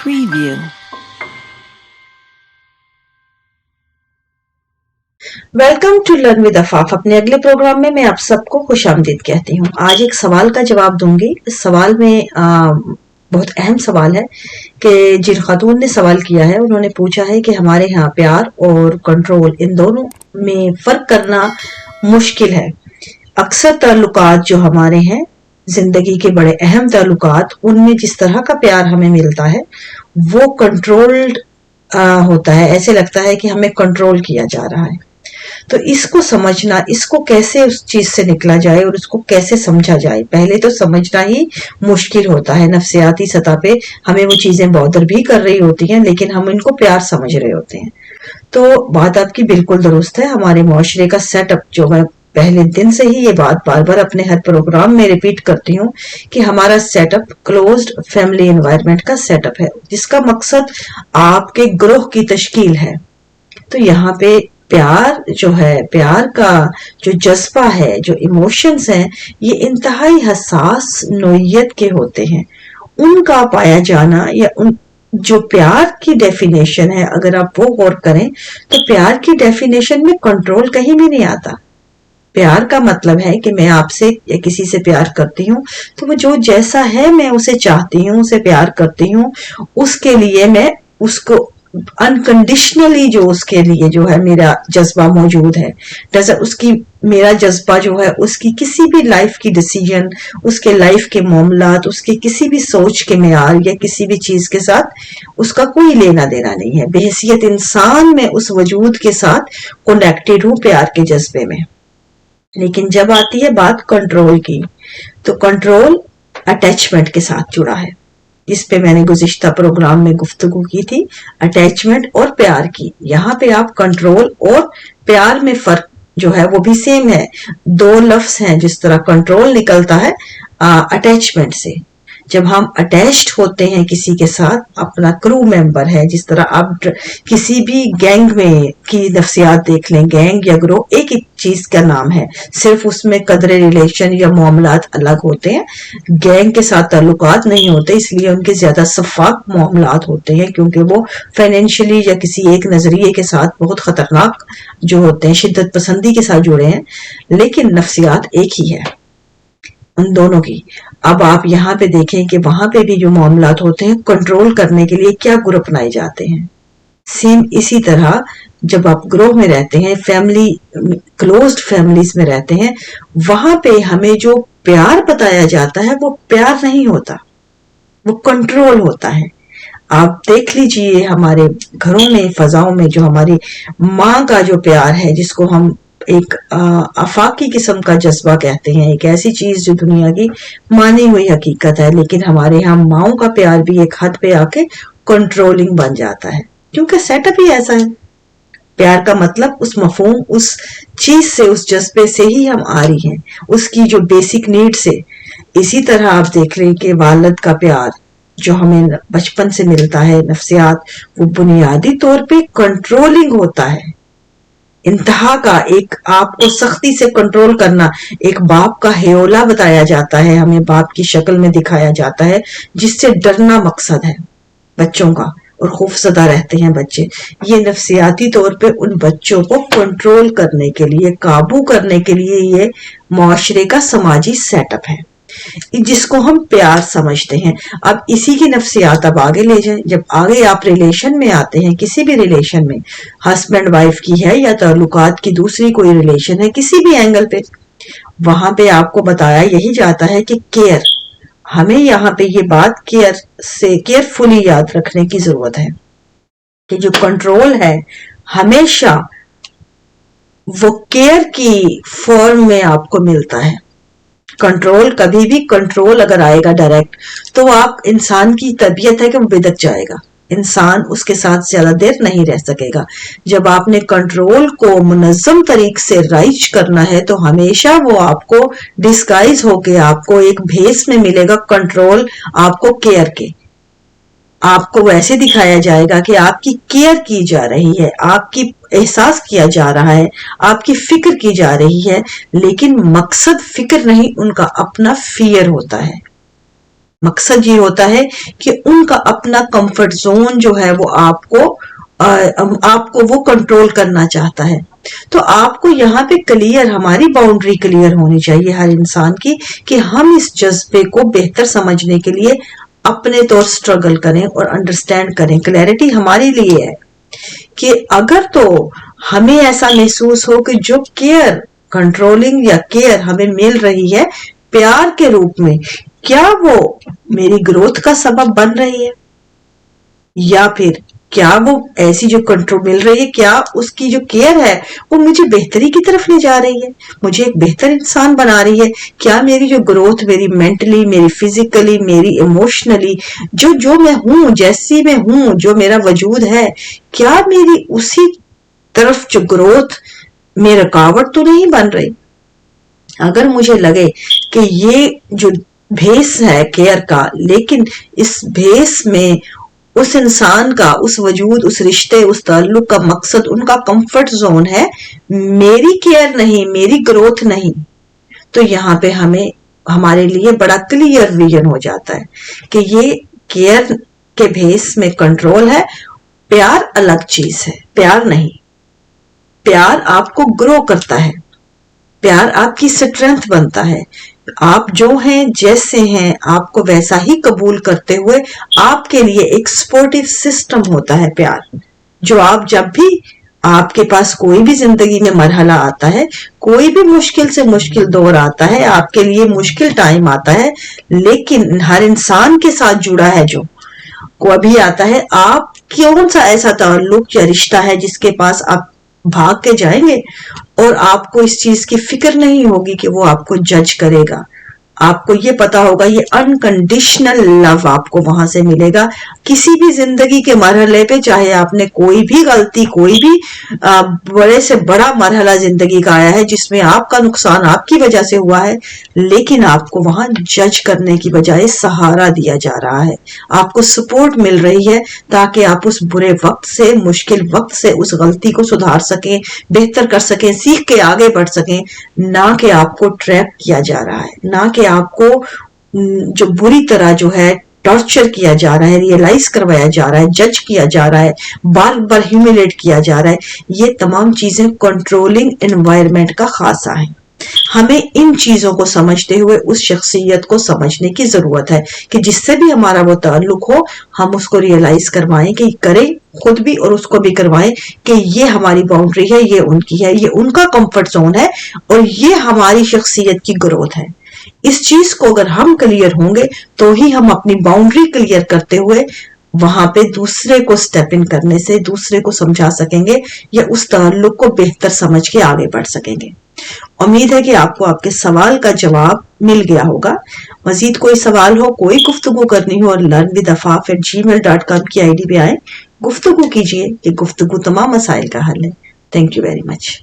Preview. Welcome to learn with Afaf. अपने अगले programme में मैं आप सबको खुशामदीद कहती हूँ। आज एक सवाल का जवाब दूंगी। इस सवाल में बहुत अहम सवाल है कि जिन खातून ने सवाल किया है उन्होंने पूछा है कि हमारे यहाँ प्यार और कंट्रोल इन दोनों में फर्क करना मुश्किल है। अक्सर ताल्लुकात जो हमारे हैं जिंदगी के बड़े अहम ताल्लुकात, उनमें जिस तरह का प्यार हमें मिलता है वो कंट्रोल्ड होता है। ऐसे लगता है कि हमें कंट्रोल किया जा रहा है। तो इसको समझना, इसको कैसे उस चीज से निकला जाए और उसको कैसे समझा जाए, पहले तो समझना ही मुश्किल होता है। नफ्सियाती सतह पे हमें वो चीजें बॉदर भी कर रही होती हैं, लेकिन हम इनको प्यार समझ रहे होते हैं। तो बात आपकी बिल्कुल दुरुस्त है। हमारे मुआशरे का सेटअप, जो मैं पहले दिन से ही ये बात बार बार अपने हर प्रोग्राम में रिपीट करती हूँ कि हमारा सेटअप क्लोज्ड फैमिली एनवायरनमेंट का सेटअप है, जिसका मकसद आपके ग्रोह की तश्कील है। तो यहाँ पे प्यार जो है, प्यार का जो जज्बा है, जो इमोशंस हैं, ये इंतहाई हसास नोयत के होते हैं। उनका पाया जाना या उन जो प्यार की डेफिनेशन है, अगर आप वो गौर करें तो प्यार की डेफिनेशन में कंट्रोल कहीं भी नहीं आता। प्यार का मतलब है कि मैं आपसे या किसी से प्यार करती हूँ तो वो जो जैसा है मैं उसे चाहती हूँ, उसे प्यार करती हूँ, उसके लिए मैं उसको अनकंडीशनली, जो उसके लिए जो है मेरा जज्बा मौजूद है। जैसे उसकी मेरा जज्बा जो है उसकी किसी भी लाइफ की डिसीजन, उसके लाइफ के मामलात, उसके किसी भी सोच के मेयार या किसी भी चीज के साथ उसका कोई लेना देना नहीं है। बेहसियत इंसान में उस वजूद के साथ कनेक्टेड हूँ प्यार के जज्बे में। लेकिन जब आती है बात कंट्रोल की, तो कंट्रोल अटैचमेंट के साथ जुड़ा है, जिस पे मैंने गुज़िश्ता प्रोग्राम में गुफ्तगू की थी, अटैचमेंट और प्यार की। यहाँ पे आप कंट्रोल और प्यार में फर्क जो है वो भी सेम है। दो लफ्ज हैं। जिस तरह कंट्रोल निकलता है अटैचमेंट से, जब हम अटैच्ड होते हैं किसी के साथ, अपना क्रू मेंबर है, जिस तरह आप किसी भी गैंग में की नफ्सियात देख लें, गैंग या ग्रोह एक ही चीज का नाम है, सिर्फ उसमें कदरे रिलेशन या मामलात अलग होते हैं। गैंग के साथ ताल्लुकात नहीं होते, इसलिए उनके ज्यादा शफाफ मामलात होते हैं, क्योंकि वो फाइनेंशियली या किसी एक नजरिए के साथ बहुत खतरनाक जो होते हैं, शिद्दत पसंदी के साथ जुड़े हैं। लेकिन नफ्सियात एक ही है उन दोनों की। अब आप यहाँ पे देखें कि वहां पे भी जो मामलात होते हैं, कंट्रोल करने के लिए क्या गुर अपनाए जाते हैं। सेम इसी तरह जब आप ग्रोह में रहते हैं, फैमिली, क्लोज्ड फैमिलीज में रहते हैं, वहां पे हमें जो प्यार बताया जाता है वो प्यार नहीं होता, वो कंट्रोल होता है। आप देख लीजिए हमारे घरों में, फजाओं में, जो हमारी माँ का जो प्यार है, जिसको हम एक आफाकी किस्म का जज्बा कहते हैं, एक ऐसी चीज जो दुनिया की मानी हुई हकीकत है, लेकिन हमारे यहाँ माओ का प्यार भी एक हद पे आके कंट्रोलिंग बन जाता है, क्योंकि सेटअप ही ऐसा है। प्यार का मतलब उस मफहूम, उस चीज से, उस जज्बे से ही हम आ रही हैं, उसकी जो बेसिक नीड से। इसी तरह आप देख रहे हैं कि वालिद का प्यार जो हमें बचपन से मिलता है, नफ्सियात, वो बुनियादी तौर पे कंट्रोलिंग होता है, इंतहा का, एक आपको सख्ती से कंट्रोल करना। एक बाप का हेयोला बताया जाता है, हमें बाप की शक्ल में दिखाया जाता है, जिससे डरना मकसद है बच्चों का, और खौफजदा रहते हैं बच्चे। ये नफ्सियाती तौर पे उन बच्चों को कंट्रोल करने के लिए, काबू करने के लिए ये मुआशरे का समाजी सेटअप है, जिसको हम प्यार समझते हैं। अब इसी की नफ्सियात अब आगे ले जाए। जब आगे आप रिलेशन में आते हैं, किसी भी रिलेशन में, हस्बैंड वाइफ की है या ताल्लुकात की दूसरी कोई रिलेशन है, किसी भी एंगल पे, वहां पे आपको बताया यही जाता है कि केयर, हमें यहाँ पे ये बात केयर से, केयरफुली याद रखने की जरूरत है कि जो कंट्रोल है हमेशा वो केयर की फॉर्म में आपको मिलता है। कंट्रोल कभी भी, कंट्रोल अगर आएगा डायरेक्ट, तो आप, इंसान की तबीयत है कि वो बिदक जाएगा, इंसान उसके साथ ज्यादा देर नहीं रह सकेगा। जब आपने कंट्रोल को मुनज़्ज़म तरीक से राइज करना है, तो हमेशा वो आपको डिस्गाइज होके, आपको एक भेस में मिलेगा कंट्रोल, आपको केयर के, आपको वैसे दिखाया जाएगा कि आपकी केयर की जा रही है, आपकी एहसास किया जा रहा है, आपकी फिक्र की जा रही है। लेकिन मकसद फिक्र नहीं, उनका अपना फियर होता है। मकसद ये होता है कि उनका अपना कंफर्ट जोन जो है वो आपको वो कंट्रोल करना चाहता है। तो आपको यहाँ पे क्लियर, हमारी बाउंड्री क्लियर होनी चाहिए हर इंसान की, कि हम इस जज्बे को बेहतर समझने के लिए अपने तौर स्ट्रगल करें और अंडरस्टैंड करें। क्लैरिटी हमारे लिए है कि अगर तो हमें ऐसा महसूस हो कि जो केयर, कंट्रोलिंग या केयर हमें मिल रही है प्यार के रूप में, क्या वो मेरी ग्रोथ का सबब बन रही है, या फिर क्या वो ऐसी जो कंट्रोल मिल रही है, क्या उसकी जो केयर है वो मुझे बेहतरी की तरफ ले जा रही है, मुझे एक बेहतर इंसान बना रही है। क्या मेरी जो ग्रोथ, मेरी मेंटली, मेरी फिजिकली, मेरी इमोशनली, जो मैं हूं, जैसी मैं हूं, जो मेरा वजूद है, क्या मेरी उसी तरफ जो ग्रोथ में रुकावट तो नहीं बन रही। अगर मुझे लगे कि ये जो भेस है केयर का, लेकिन इस भेस में उस इंसान का, उस वजूद, उस रिश्ते, उस ताल्लुक का मकसद उनका कंफर्ट जोन है, मेरी केयर नहीं, मेरी ग्रोथ नहीं, तो यहाँ पे हमारे लिए बड़ा क्लियर विजन हो जाता है कि ये केयर के भेस में कंट्रोल है, प्यार अलग चीज है। प्यार नहीं, प्यार आपको ग्रो करता है, प्यार आपकी स्ट्रेंथ बनता है। आप जो हैं, जैसे हैं, आपको वैसा ही कबूल करते हुए आपके लिए एक सपोर्टिव सिस्टम होता है प्यार, जो आप जब भी आपके पास कोई भी जिंदगी में मरहला आता है, कोई भी मुश्किल से मुश्किल दौर आता है, आपके लिए मुश्किल टाइम आता है, लेकिन हर इंसान के साथ जुड़ा है जो को अभी आता है, आप कौन सा ऐसा ताल्लुक या रिश्ता है जिसके पास आप भाग के जाएंगे और आपको इस चीज की फिक्र नहीं होगी कि वो आपको जज करेगा। आपको ये पता होगा ये अनकंडीशनल लव आपको वहां से मिलेगा। किसी भी जिंदगी के मरहले पे, चाहे आपने कोई भी गलती, कोई भी बड़े से बड़ा मरहला जिंदगी का आया है जिसमें आपका नुकसान आपकी वजह से हुआ है, लेकिन आपको वहां जज करने की बजाय सहारा दिया जा रहा है, आपको सपोर्ट मिल रही है ताकि आप उस बुरे वक्त से, मुश्किल वक्त से उस गलती को सुधार सकें, बेहतर कर सकें, सीख के आगे बढ़ सकें, ना कि आपको ट्रैप किया जा रहा है, ना कि आपको जो बुरी तरह जो है टॉर्चर किया जा रहा है, रियलाइज करवाया जा रहा है, जज किया जा रहा है, बार बार ह्यूमिलेट किया जा रहा है। ये तमाम चीजें कंट्रोलिंग एनवायरनमेंट का खासा है। हमें इन चीजों को समझते हुए उस शख्सियत को समझने की जरूरत है कि जिससे भी हमारा वो ताल्लुक हो, हम उसको रियलाइज करवाएं, कि करें खुद भी और उसको भी करवाएं कि ये हमारी बाउंड्री है, ये उनकी है, ये उनका कंफर्ट जोन है और ये हमारी शख्सियत की ग्रोथ है। इस चीज को अगर हम क्लियर होंगे तो ही हम अपनी बाउंड्री क्लियर करते हुए वहां पे दूसरे को स्टेप इन करने से दूसरे को समझा सकेंगे या उस ताल्लुक को बेहतर समझ के आगे बढ़ सकेंगे। उम्मीद है कि आपको आपके सवाल का जवाब मिल गया होगा। मजीद कोई सवाल हो, कोई गुफ्तगू करनी हो, और learnwithafaf@gmail.com की आईडी पे आए, गुफ्तगू कीजिए कि गुफ्तगू तमाम मसाइल का हल है। Thank you very much.